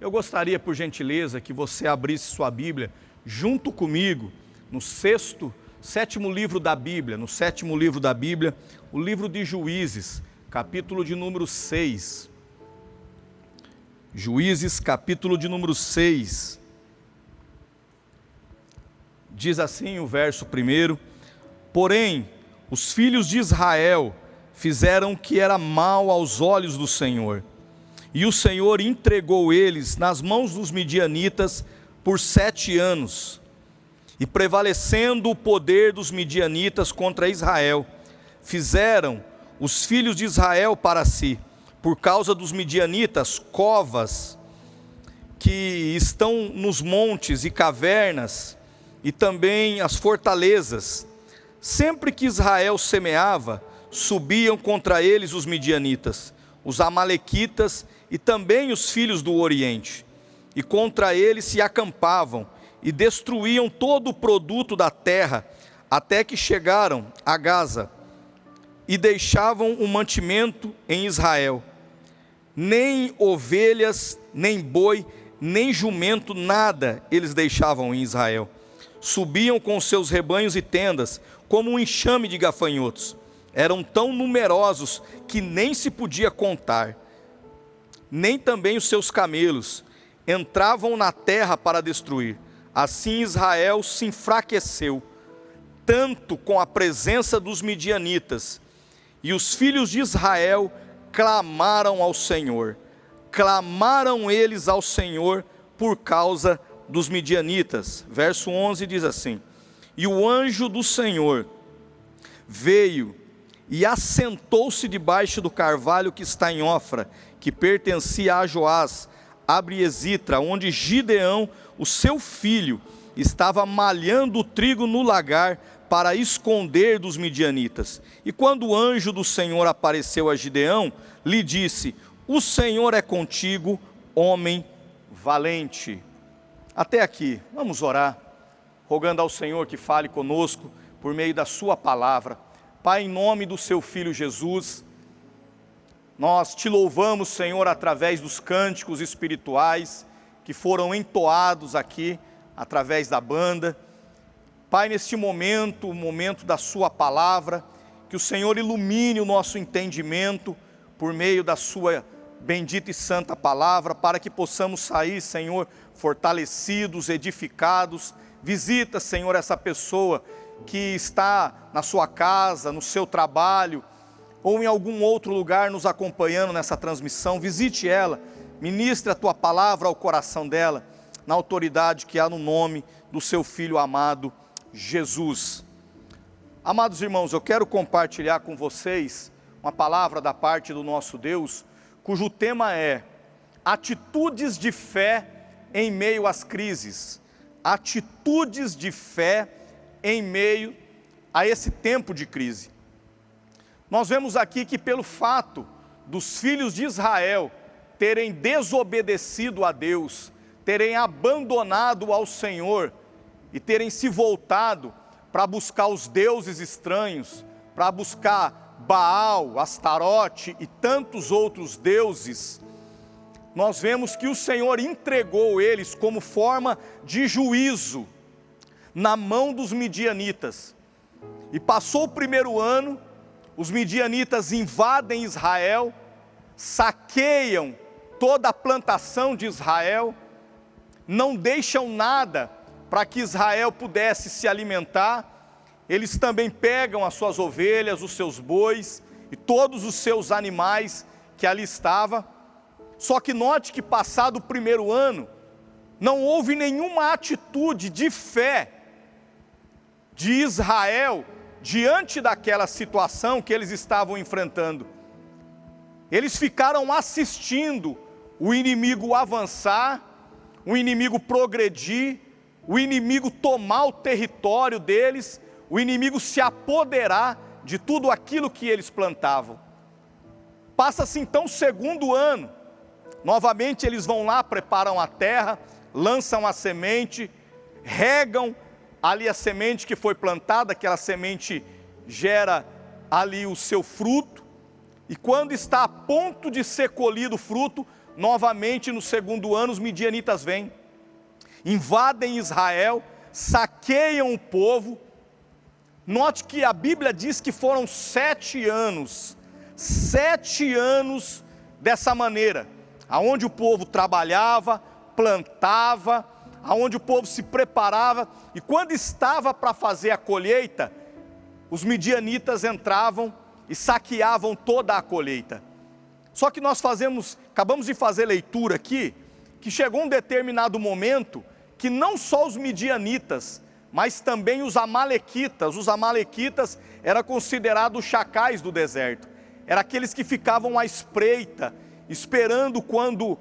Eu gostaria, por gentileza, que você abrisse sua Bíblia junto comigo no sétimo livro da Bíblia, o livro de Juízes, capítulo de número 6. Juízes, capítulo de número 6. Diz assim o verso 1: Porém, os filhos de Israel fizeram o que era mal aos olhos do Senhor, e o Senhor entregou eles nas mãos dos midianitas por 7 anos. E prevalecendo o poder dos midianitas contra Israel, fizeram os filhos de Israel para si, por causa dos midianitas, covas que estão nos montes e cavernas, e também as fortalezas. Sempre que Israel semeava, subiam contra eles os midianitas, os amalequitas e também os filhos do Oriente, e contra eles se acampavam e destruíam todo o produto da terra, até que chegaram a Gaza, e deixavam o mantimento em Israel. Nem ovelhas, nem boi, nem jumento, nada eles deixavam em Israel. Subiam com seus rebanhos e tendas, como um enxame de gafanhotos. Eram tão numerosos que nem se podia contar. Nem também os seus camelos entravam na terra para destruir. Assim Israel se enfraqueceu, tanto com a presença dos midianitas, e os filhos de Israel clamaram ao Senhor. Clamaram eles ao Senhor por causa dos midianitas. Verso 11 diz assim: E o anjo do Senhor veio e assentou-se debaixo do carvalho que está em Ofra, que pertencia a Joás, Abiezitra, onde Gideão, o seu filho, estava malhando o trigo no lagar para esconder dos midianitas. E quando o anjo do Senhor apareceu a Gideão, lhe disse: O Senhor é contigo, homem valente. Até aqui, vamos orar, rogando ao Senhor que fale conosco por meio da sua palavra. Pai, em nome do seu Filho Jesus, nós te louvamos, Senhor, através dos cânticos espirituais que foram entoados aqui, através da banda. Pai, neste momento, o momento da sua palavra, que o Senhor ilumine o nosso entendimento por meio da sua bendita e santa palavra, para que possamos sair, Senhor, fortalecidos, edificados. Visita, Senhor, essa pessoa que está na sua casa, no seu trabalho, ou em algum outro lugar nos acompanhando nessa transmissão. Visite ela, ministre a tua palavra ao coração dela, na autoridade que há no nome do seu Filho amado, Jesus. Amados irmãos, eu quero compartilhar com vocês uma palavra da parte do nosso Deus, cujo tema é atitudes de fé em meio às crises. Atitudes de fé em meio a esse tempo de crise. Nós vemos aqui que pelo fato dos filhos de Israel terem desobedecido a Deus, terem abandonado ao Senhor e terem se voltado para buscar os deuses estranhos, para buscar Baal, Astarote e tantos outros deuses, nós vemos que o Senhor entregou eles como forma de juízo na mão dos midianitas. E passou o primeiro ano, os midianitas invadem Israel, saqueiam toda a plantação de Israel, não deixam nada para que Israel pudesse se alimentar. Eles também pegam as suas ovelhas, os seus bois e todos os seus animais que ali estavam. Só que note que passado o primeiro ano, não houve nenhuma atitude de fé de Israel diante daquela situação que eles estavam enfrentando. Eles ficaram assistindo o inimigo avançar, o inimigo progredir, o inimigo tomar o território deles, o inimigo se apoderar de tudo aquilo que eles plantavam. Passa-se então o segundo ano, novamente eles vão lá, preparam a terra, lançam a semente, regam ali a semente que foi plantada, aquela semente gera ali o seu fruto, e quando está a ponto de ser colhido o fruto, novamente no segundo ano os midianitas vêm, invadem Israel, saqueiam o povo. Note que a Bíblia diz que foram 7 anos dessa maneira, aonde o povo trabalhava, plantava, aonde o povo se preparava, e quando estava para fazer a colheita, os midianitas entravam e saqueavam toda a colheita. Só que nós acabamos de fazer leitura aqui, que chegou um determinado momento, que não só os midianitas, mas também os amalequitas eram considerados os chacais do deserto, eram aqueles que ficavam à espreita, esperando quando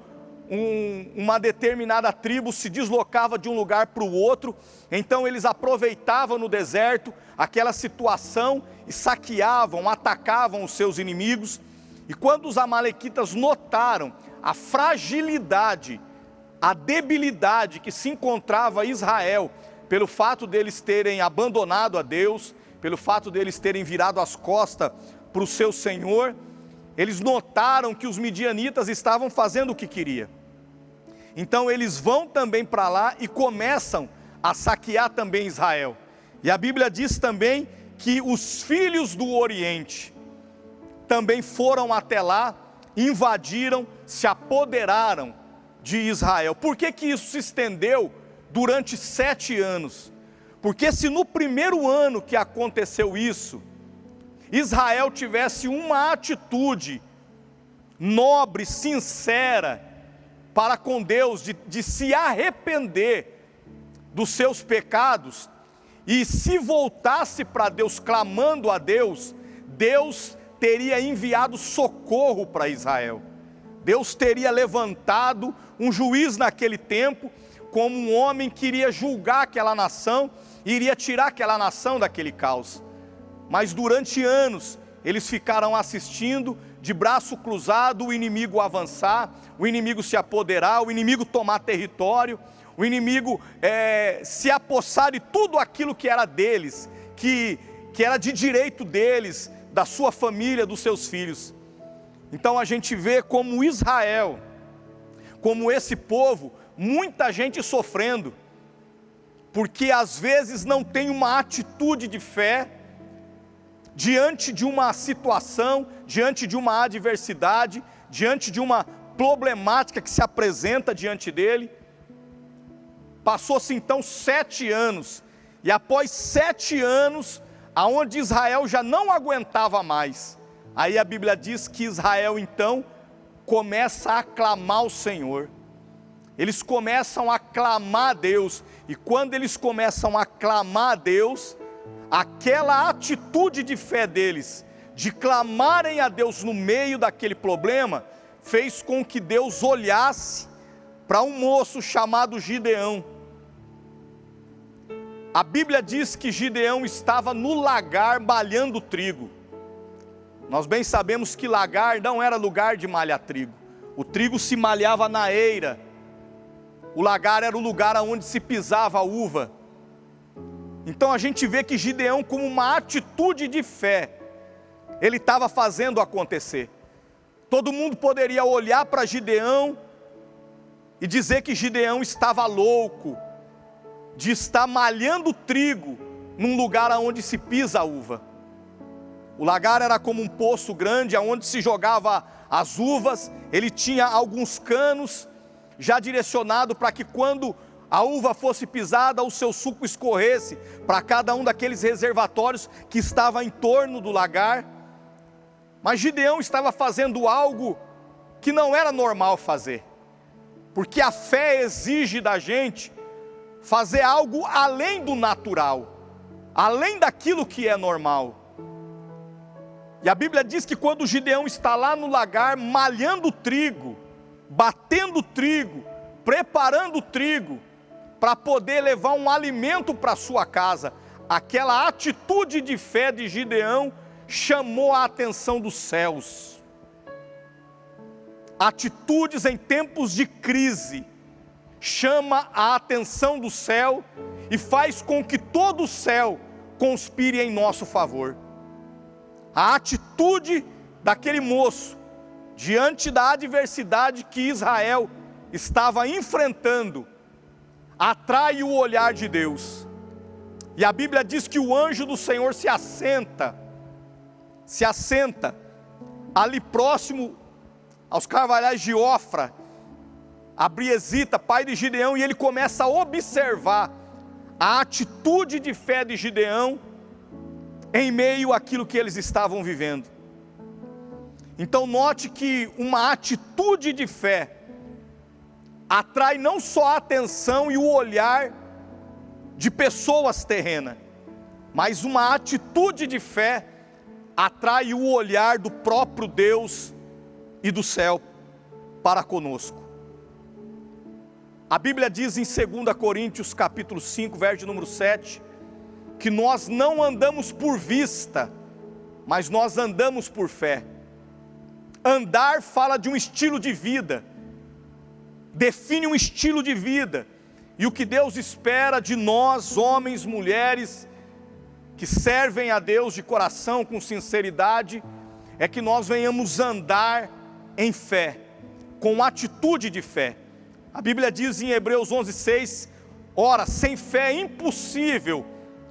uma determinada tribo se deslocava de um lugar para o outro. Então eles aproveitavam no deserto aquela situação e saqueavam, atacavam os seus inimigos. E quando os amalequitas notaram a fragilidade, a debilidade que se encontrava Israel, pelo fato deles terem abandonado a Deus, pelo fato deles terem virado as costas para o seu Senhor, eles notaram que os midianitas estavam fazendo o que queria. Então eles vão também para lá e começam a saquear também Israel. E a Bíblia diz também que os filhos do Oriente também foram até lá, invadiram, se apoderaram de Israel. Por que isso se estendeu durante 7 anos? Porque se no primeiro ano que aconteceu isso, Israel tivesse uma atitude nobre, sincera, para com Deus, de se arrepender dos seus pecados, e se voltasse para Deus, clamando a Deus, Deus teria enviado socorro para Israel. Deus teria levantado um juiz naquele tempo, como um homem que iria julgar aquela nação, e iria tirar aquela nação daquele caos. Mas durante anos, eles ficaram assistindo, de braço cruzado, o inimigo avançar, o inimigo se apoderar, o inimigo tomar território, o inimigo se apossar de tudo aquilo que era deles, que era de direito deles, da sua família, dos seus filhos. Então a gente vê como Israel, como esse povo, muita gente sofrendo, porque às vezes não tem uma atitude de fé, diante de uma situação, diante de uma adversidade, diante de uma problemática que se apresenta diante dele. Passou-se então 7 anos, e após 7 anos, aonde Israel já não aguentava mais, aí a Bíblia diz que Israel então começa a aclamar o Senhor. Eles começam a clamar a Deus, e quando eles começam a clamar a Deus, aquela atitude de fé deles, de clamarem a Deus no meio daquele problema, fez com que Deus olhasse para um moço chamado Gideão. A Bíblia diz que Gideão estava no lagar malhando trigo. Nós bem sabemos que lagar não era lugar de malhar trigo. O trigo se malhava na eira. O lagar era o lugar onde se pisava a uva. Então a gente vê que Gideão, como uma atitude de fé, ele estava fazendo acontecer. Todo mundo poderia olhar para Gideão e dizer que Gideão estava louco de estar malhando trigo num lugar onde se pisa a uva. O lagar era como um poço grande onde se jogava as uvas. Ele tinha alguns canos já direcionado para que quando a uva fosse pisada, o seu suco escorresse para cada um daqueles reservatórios que estava em torno do lagar. Mas Gideão estava fazendo algo que não era normal fazer, porque a fé exige da gente fazer algo além do natural, além daquilo que é normal. E a Bíblia diz que quando Gideão está lá no lagar, malhando trigo, batendo trigo, preparando trigo, para poder levar um alimento para sua casa, aquela atitude de fé de Gideão chamou a atenção dos céus. Atitudes em tempos de crise chama a atenção do céu e faz com que todo o céu conspire em nosso favor. A atitude daquele moço diante da adversidade que Israel estava enfrentando, atrai o olhar de Deus. E a Bíblia diz que o anjo do Senhor se assenta ali próximo aos carvalhais de Ofra, a Briesita, pai de Gideão, e ele começa a observar a atitude de fé de Gideão em meio àquilo que eles estavam vivendo. Então note que uma atitude de fé atrai não só a atenção e o olhar de pessoas terrenas, mas uma atitude de fé atrai o olhar do próprio Deus e do céu para conosco. A Bíblia diz em 2 Coríntios capítulo 5, verso número 7, que nós não andamos por vista, mas nós andamos por fé. Andar fala de um estilo de vida, define um estilo de vida, e o que Deus espera de nós, homens, mulheres, que servem a Deus de coração, com sinceridade, é que nós venhamos andar em fé, com atitude de fé. A Bíblia diz em Hebreus 11:6, ora, sem fé é impossível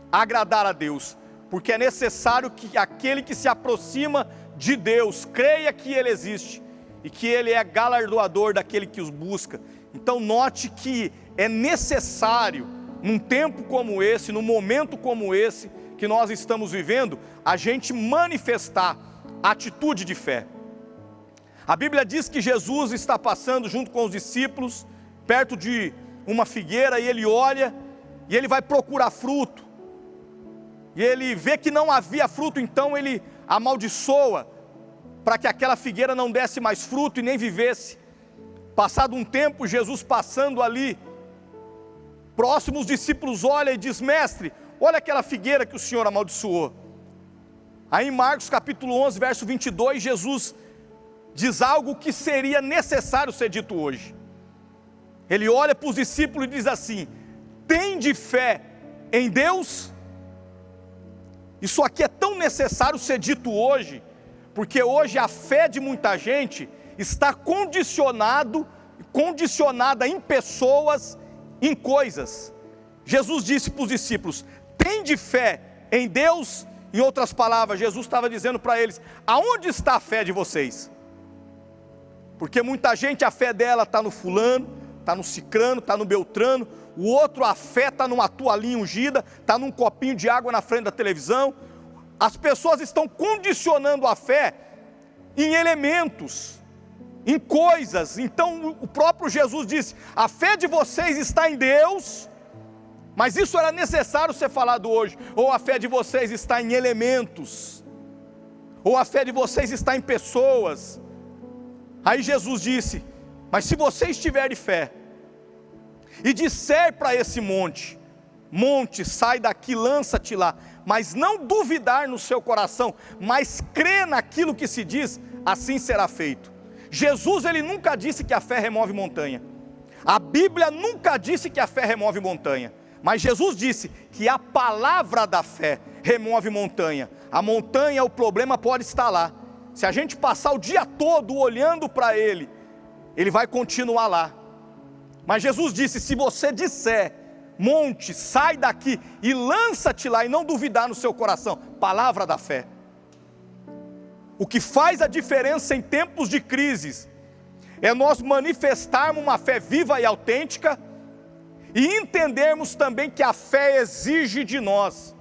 agradar a Deus, porque é necessário que aquele que se aproxima de Deus creia que Ele existe, e que Ele é galardoador daquele que os busca. Então note que é necessário, num tempo como esse, num momento como esse, que nós estamos vivendo, a gente manifestar atitude de fé. A Bíblia diz que Jesus está passando junto com os discípulos, perto de uma figueira, e ele olha, e ele vai procurar fruto, e ele vê que não havia fruto, então ele amaldiçoa, para que aquela figueira não desse mais fruto e nem vivesse. Passado um tempo, Jesus passando ali, próximo, os discípulos olham e diz: mestre, olha aquela figueira que o Senhor amaldiçoou. Aí em Marcos capítulo 11, verso 22, Jesus diz algo que seria necessário ser dito hoje. Ele olha para os discípulos e diz assim: tende fé em Deus. Isso aqui é tão necessário ser dito hoje, porque hoje a fé de muita gente está condicionada em pessoas, em coisas. Jesus disse para os discípulos: tende fé em Deus. Em outras palavras, Jesus estava dizendo para eles: aonde está a fé de vocês? Porque muita gente, a fé dela está no fulano, está no cicrano, está no beltrano. O outro, a fé está numa toalhinha ungida, está num copinho de água na frente da televisão. As pessoas estão condicionando a fé em elementos, em coisas. Então o próprio Jesus disse: a fé de vocês está em Deus, mas isso era necessário ser falado hoje. Ou a fé de vocês está em elementos, ou a fé de vocês está em pessoas. Aí Jesus disse: mas se vocês tiverem fé, e disser para esse monte: monte, sai daqui, lança-te lá, mas não duvidar no seu coração, mas crer naquilo que se diz, assim será feito. Jesus, ele nunca disse que a fé remove montanha. A Bíblia nunca disse que a fé remove montanha. Mas Jesus disse que a palavra da fé remove montanha. A montanha, o problema pode estar lá. Se a gente passar o dia todo olhando para ele, ele vai continuar lá. Mas Jesus disse: se você disser: monte, sai daqui e lança-te lá, e não duvidar no seu coração, palavra da fé. O que faz a diferença em tempos de crises é nós manifestarmos uma fé viva e autêntica, e entendermos também que a fé exige de nós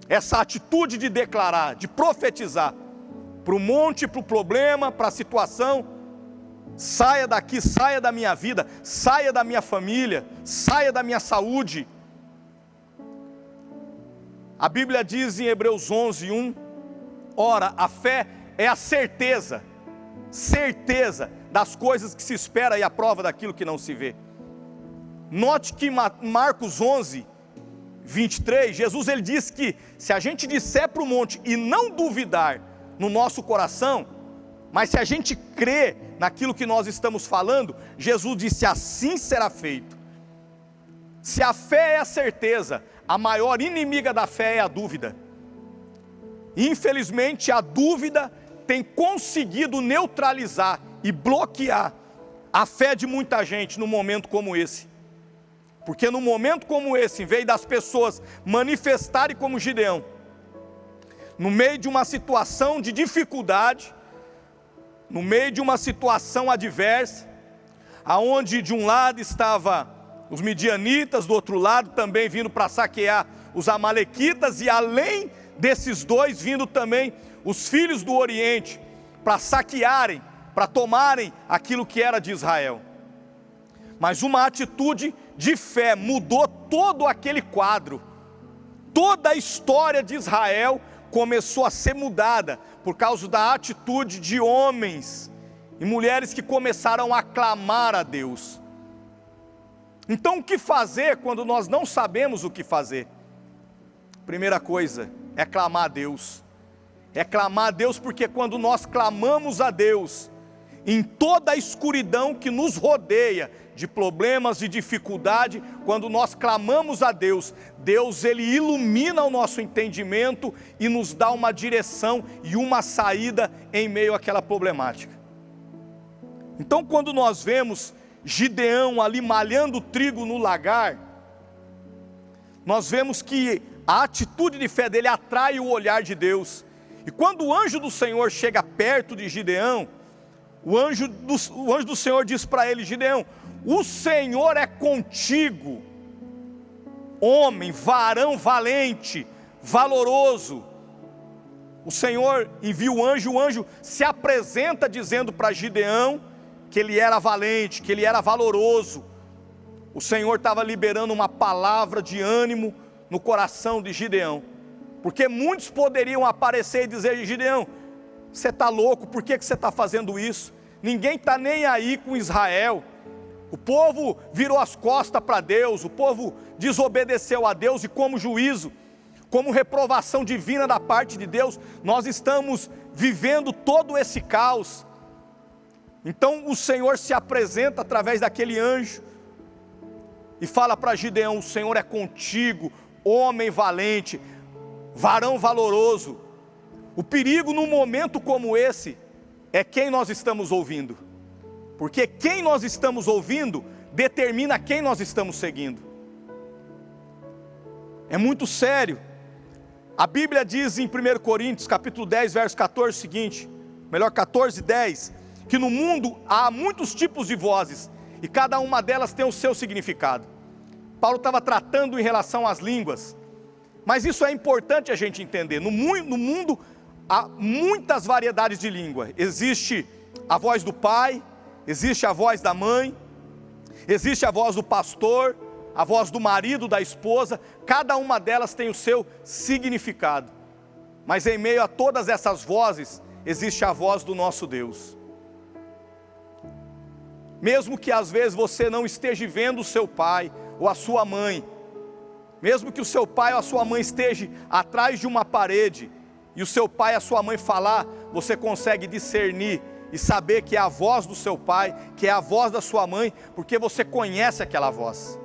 essa atitude de declarar, de profetizar para o monte, para o problema, para a situação: saia daqui, saia da minha vida, saia da minha família, saia da minha saúde. A Bíblia diz em Hebreus 11:1, ora, a fé é a certeza das coisas que se espera e a prova daquilo que não se vê. Note que Marcos 11:23, Jesus ele diz que se a gente disser para o monte e não duvidar no nosso coração, mas se a gente crê naquilo que nós estamos falando, Jesus disse: assim será feito. Se a fé é a certeza, a maior inimiga da fé é a dúvida. Infelizmente a dúvida tem conseguido neutralizar e bloquear a fé de muita gente num momento como esse. Porque num momento como esse, em vez das pessoas manifestarem como Gideão, no meio de uma situação de dificuldade, no meio de uma situação adversa, aonde de um lado estava os midianitas, do outro lado também vindo para saquear os amalequitas, e além desses dois vindo também os filhos do Oriente para saquearem, para tomarem aquilo que era de Israel. Mas uma atitude de fé mudou todo aquele quadro. Toda a história de Israel começou a ser mudada por causa da atitude de homens e mulheres que começaram a clamar a Deus. Então, o que fazer quando nós não sabemos o que fazer? Primeira coisa é clamar a Deus. É clamar a Deus, porque quando nós clamamos a Deus, em toda a escuridão que nos rodeia, de problemas, de dificuldade, quando nós clamamos a Deus, Deus ele ilumina o nosso entendimento e nos dá uma direção e uma saída em meio àquela problemática. Então, quando nós vemos Gideão ali malhando trigo no lagar, nós vemos que a atitude de fé dele atrai o olhar de Deus. E quando o anjo do Senhor chega perto de Gideão, o anjo do Senhor diz para ele: Gideão, o Senhor é contigo, homem, varão valente, valoroso. O Senhor envia o anjo se apresenta dizendo para Gideão que ele era valente, que ele era valoroso. O Senhor estava liberando uma palavra de ânimo no coração de Gideão, porque muitos poderiam aparecer e dizer: Gideão, você está louco, por que você está fazendo isso? Ninguém está nem aí com Israel, o povo virou as costas para Deus, o povo desobedeceu a Deus, e como juízo, como reprovação divina da parte de Deus, nós estamos vivendo todo esse caos. Então o Senhor se apresenta através daquele anjo e fala para Gideão: o Senhor é contigo, homem valente, varão valoroso. O perigo num momento como esse é quem nós estamos ouvindo, porque quem nós estamos ouvindo determina quem nós estamos seguindo. É muito sério. A Bíblia diz em 1 Coríntios capítulo 10 verso 14 o seguinte, 14:10, que no mundo há muitos tipos de vozes, e cada uma delas tem o seu significado. Paulo estava tratando em relação às línguas, mas isso é importante a gente entender. No mundo há muitas variedades de língua. Existe a voz do pai, existe a voz da mãe, existe a voz do pastor, a voz do marido, da esposa. Cada uma delas tem o seu significado, mas em meio a todas essas vozes, existe a voz do nosso Deus. Mesmo que às vezes você não esteja vendo o seu pai ou a sua mãe, mesmo que o seu pai ou a sua mãe esteja atrás de uma parede, e o seu pai e a sua mãe falar, você consegue discernir e saber que é a voz do seu pai, que é a voz da sua mãe, porque você conhece aquela voz.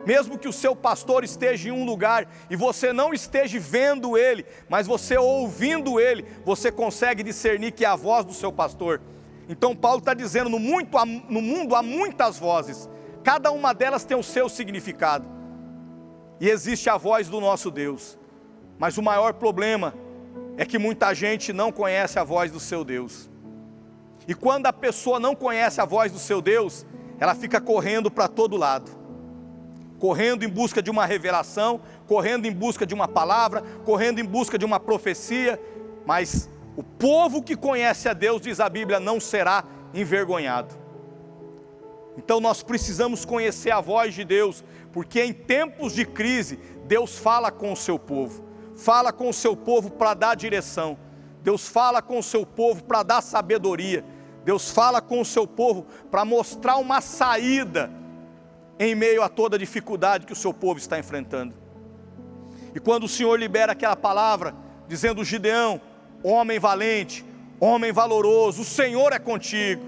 Mesmo que o seu pastor esteja em um lugar e você não esteja vendo ele, mas você ouvindo ele, você consegue discernir que é a voz do seu pastor. Então Paulo está dizendo, no mundo há muitas vozes, cada uma delas tem o seu significado, e existe a voz do nosso Deus. Mas o maior problema é que muita gente não conhece a voz do seu Deus. E quando a pessoa não conhece a voz do seu Deus, ela fica correndo para todo lado, correndo em busca de uma revelação, correndo em busca de uma palavra, correndo em busca de uma profecia. Mas o povo que conhece a Deus, diz a Bíblia, não será envergonhado. Então nós precisamos conhecer a voz de Deus, porque em tempos de crise, Deus fala com o seu povo. Fala com o seu povo para dar direção. Deus fala com o seu povo para dar sabedoria. Deus fala com o seu povo para mostrar uma saída em meio a toda a dificuldade que o seu povo está enfrentando. E quando o Senhor libera aquela palavra, dizendo: Gideão, homem valente, homem valoroso, o Senhor é contigo.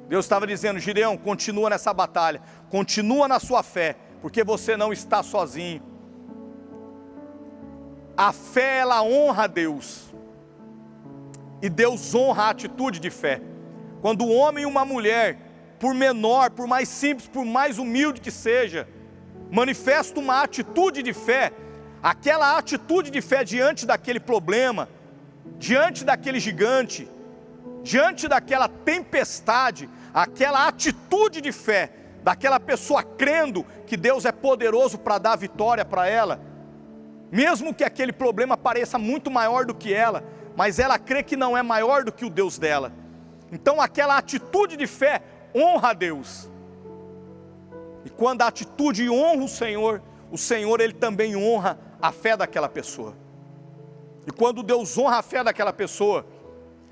Deus estava dizendo: Gideão, continua nessa batalha, continua na sua fé, porque você não está sozinho. A fé, ela honra a Deus. E Deus honra a atitude de fé. Quando um homem e uma mulher, por menor, por mais simples, por mais humilde que seja, manifesta uma atitude de fé, aquela atitude de fé diante daquele problema, diante daquele gigante, diante daquela tempestade, aquela atitude de fé, daquela pessoa crendo que Deus é poderoso para dar vitória para ela, mesmo que aquele problema pareça muito maior do que ela, mas ela crê que não é maior do que o Deus dela. Então aquela atitude de fé honra a Deus. E quando a atitude honra o Senhor ele também honra a fé daquela pessoa. E quando Deus honra a fé daquela pessoa,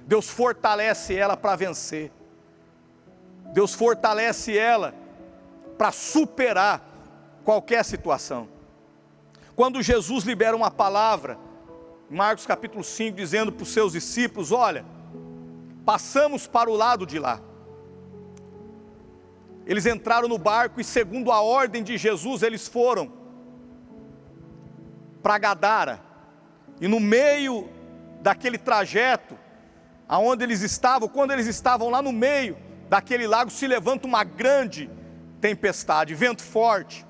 Deus fortalece ela para vencer. Deus fortalece ela para superar qualquer situação. Quando Jesus libera uma palavra, em Marcos capítulo 5, dizendo para os seus discípulos: olha, passamos para o lado de lá. Eles entraram no barco e, segundo a ordem de Jesus, eles foram para Gadara. E no meio daquele trajeto, aonde eles estavam, quando eles estavam lá no meio daquele lago, se levanta uma grande tempestade, vento forte,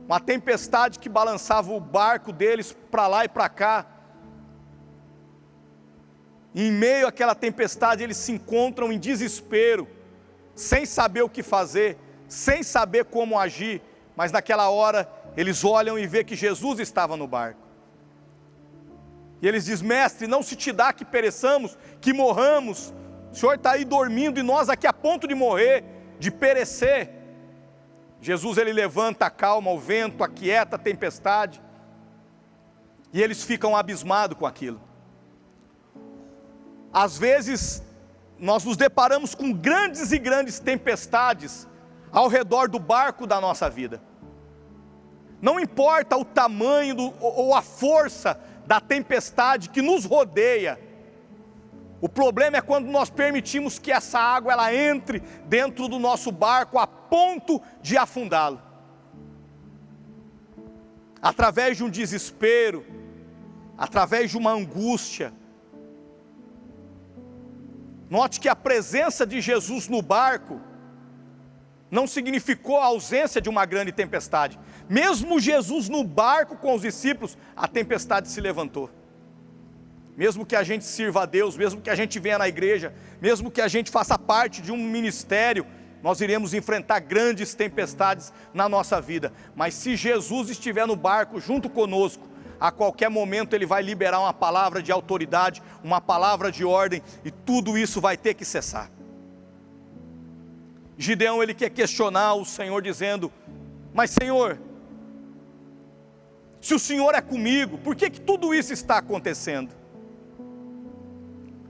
uma tempestade que balançava o barco deles para lá e para cá. E em meio àquela tempestade eles se encontram em desespero, sem saber o que fazer, sem saber como agir, mas naquela hora eles olham e vê que Jesus estava no barco. E eles dizem: mestre, não se te dá que pereçamos, que morramos, o Senhor está aí dormindo e nós aqui a ponto de morrer, de perecer. Jesus ele levanta, acalma o vento, aquieta a tempestade, e eles ficam abismados com aquilo. Às vezes nós nos deparamos com grandes e grandes tempestades ao redor do barco da nossa vida. Não importa o tamanho ou a força da tempestade que nos rodeia, o problema é quando nós permitimos que essa água ela entre dentro do nosso barco a ponto de afundá-lo. Através de um desespero, através de uma angústia. Note que a presença de Jesus no barco não significou a ausência de uma grande tempestade. Mesmo Jesus no barco com os discípulos, a tempestade se levantou. Mesmo que a gente sirva a Deus, mesmo que a gente venha na igreja, mesmo que a gente faça parte de um ministério, nós iremos enfrentar grandes tempestades na nossa vida. Mas se Jesus estiver no barco junto conosco, a qualquer momento Ele vai liberar uma palavra de autoridade, uma palavra de ordem, e tudo isso vai ter que cessar. Gideão ele quer questionar o Senhor dizendo: mas Senhor, se o Senhor é comigo, por que tudo isso está acontecendo?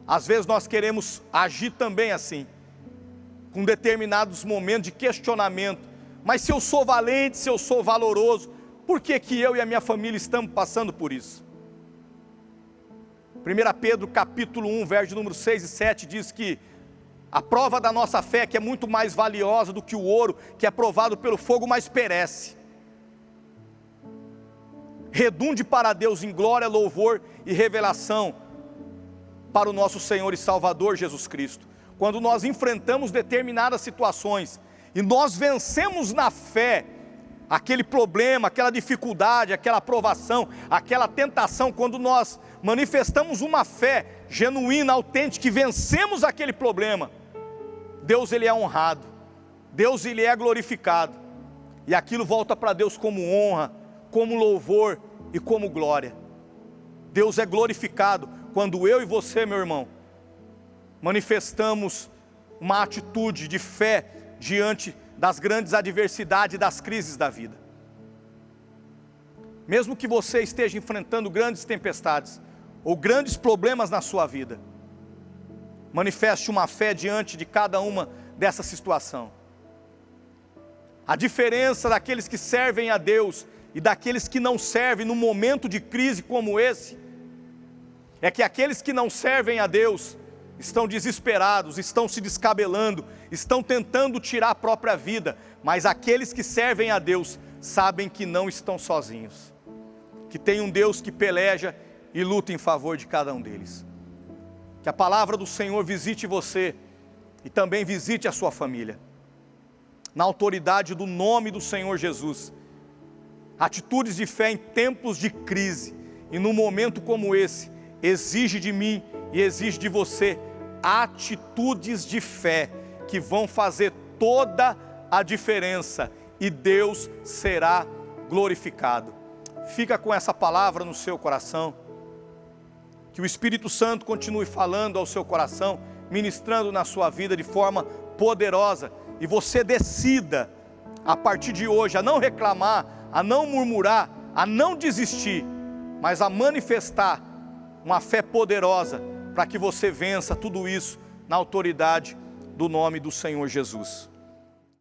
Às vezes nós queremos agir também assim, com determinados momentos de questionamento. Mas se eu sou valente, se eu sou valoroso, por que eu e a minha família estamos passando por isso? 1 Pedro capítulo 1, verso número 6 e 7 diz que a prova da nossa fé, que é muito mais valiosa do que o ouro, que é provado pelo fogo, mas perece, redunde para Deus em glória, louvor e revelação para o nosso Senhor e Salvador Jesus Cristo. Quando nós enfrentamos determinadas situações e nós vencemos na fé aquele problema, aquela dificuldade, aquela provação, aquela tentação, quando nós manifestamos uma fé genuína, autêntica, e vencemos aquele problema, Deus ele é honrado, Deus ele é glorificado, e aquilo volta para Deus como honra, como louvor e como glória. Deus é glorificado quando eu e você, meu irmão, manifestamos uma atitude de fé diante das grandes adversidades e das crises da vida. Mesmo que você esteja enfrentando grandes tempestades ou grandes problemas na sua vida, manifeste uma fé diante de cada uma dessa situação. A diferença daqueles que servem a Deus e daqueles que não servem num momento de crise como esse, é que aqueles que não servem a Deus estão desesperados, estão se descabelando, estão tentando tirar a própria vida, mas aqueles que servem a Deus sabem que não estão sozinhos, que tem um Deus que peleja e luta em favor de cada um deles. Que a palavra do Senhor visite você e também visite a sua família. Na autoridade do nome do Senhor Jesus. Atitudes de fé em tempos de crise e num momento como esse, exige de mim e exige de você atitudes de fé que vão fazer toda a diferença e Deus será glorificado. Fica com essa palavra no seu coração. Que o Espírito Santo continue falando ao seu coração, ministrando na sua vida de forma poderosa. E você decida, a partir de hoje, a não reclamar, a não murmurar, a não desistir, mas a manifestar uma fé poderosa para que você vença tudo isso na autoridade do nome do Senhor Jesus.